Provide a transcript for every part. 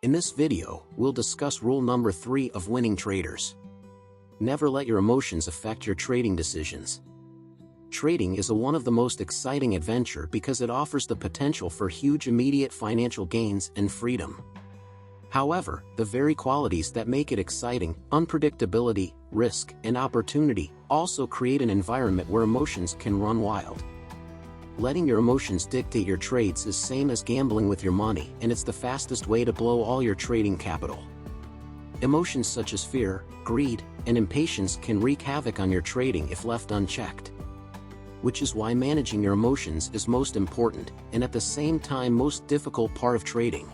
In this video, we'll discuss rule number 3 of winning traders. Never let your emotions affect your trading decisions. Trading is one of the most exciting adventure because it offers the potential for huge immediate financial gains and freedom. However, the very qualities that make it exciting, unpredictability, risk, and opportunity, also create an environment where emotions can run wild. Letting your emotions dictate your trades is same as gambling with your money, and it's the fastest way to blow all your trading capital. Emotions such as fear, greed, and impatience can wreak havoc on your trading if left unchecked. Which is why managing your emotions is most important, and at the same time most difficult part of trading.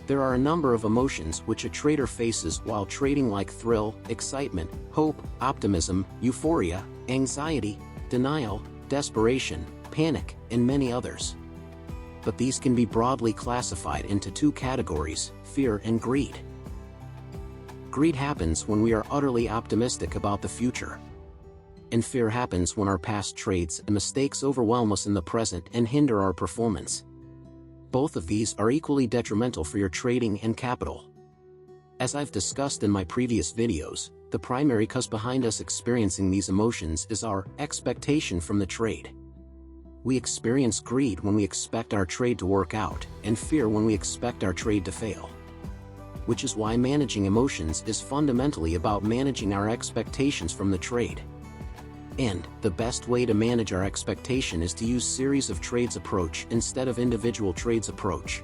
There are a number of emotions which a trader faces while trading, like thrill, excitement, hope, optimism, euphoria, anxiety, denial, desperation, panic, and many others. But these can be broadly classified into two categories: fear and greed. Greed happens when we are utterly optimistic about the future. And fear happens when our past trades and mistakes overwhelm us in the present and hinder our performance. Both of these are equally detrimental for your trading and capital. As I've discussed in my previous videos, the primary cause behind us experiencing these emotions is our expectation from the trade. We experience greed when we expect our trade to work out, and fear when we expect our trade to fail. Which is why managing emotions is fundamentally about managing our expectations from the trade. And the best way to manage our expectation is to use series of trades approach instead of individual trades approach.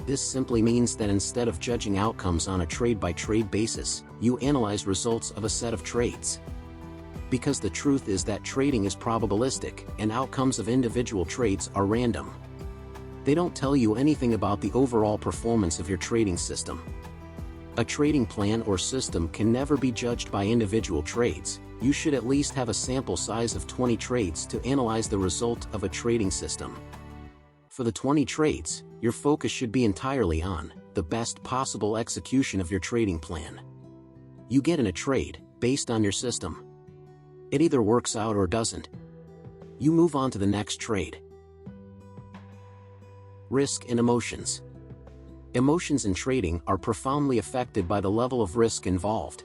This simply means that instead of judging outcomes on a trade-by-trade basis, you analyze results of a set of trades. Because the truth is that trading is probabilistic, and outcomes of individual trades are random. They don't tell you anything about the overall performance of your trading system. A trading plan or system can never be judged by individual trades. You should at least have a sample size of 20 trades to analyze the result of a trading system. For the 20 trades, your focus should be entirely on the best possible execution of your trading plan. You get in a trade based on your system. It either works out or doesn't. You move on to the next trade. Risk and emotions. Emotions in trading are profoundly affected by the level of risk involved.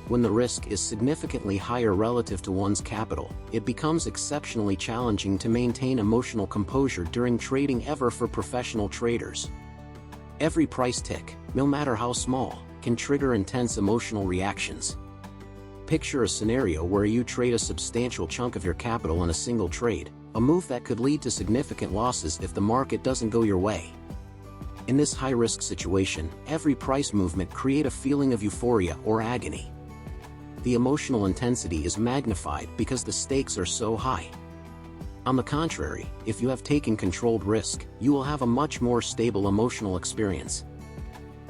When the risk is significantly higher relative to one's capital, it becomes exceptionally challenging to maintain emotional composure during trading ever for professional traders. Every price tick, no matter how small, can trigger intense emotional reactions. Picture a scenario where you trade a substantial chunk of your capital in a single trade, a move that could lead to significant losses if the market doesn't go your way. In this high-risk situation, every price movement creates a feeling of euphoria or agony. The emotional intensity is magnified because the stakes are so high. On the contrary, if you have taken controlled risk, you will have a much more stable emotional experience.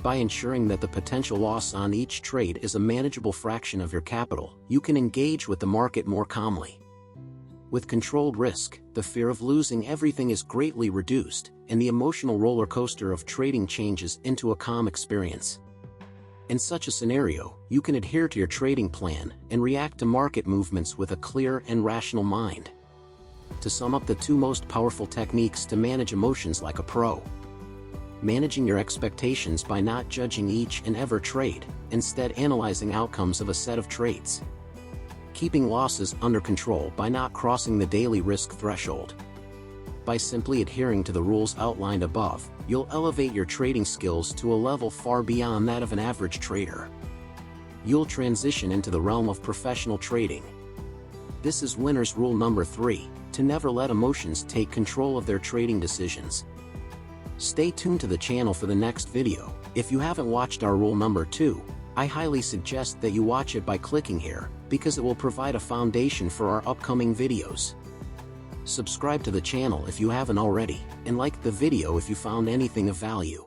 By ensuring that the potential loss on each trade is a manageable fraction of your capital, you can engage with the market more calmly. With controlled risk, the fear of losing everything is greatly reduced, and the emotional roller coaster of trading changes into a calm experience. In such a scenario, you can adhere to your trading plan and react to market movements with a clear and rational mind. To sum up the two most powerful techniques to manage emotions like a pro: managing your expectations by not judging each and every trade, instead analyzing outcomes of a set of trades. Keeping losses under control by not crossing the daily risk threshold. By simply adhering to the rules outlined above, you'll elevate your trading skills to a level far beyond that of an average trader. You'll transition into the realm of professional trading. This is winner's rule number 3, to never let emotions take control of their trading decisions. Stay tuned to the channel for the next video. If you haven't watched our rule number 2, I highly suggest that you watch it by clicking here, because it will provide a foundation for our upcoming videos. Subscribe to the channel if you haven't already, and like the video if you found anything of value.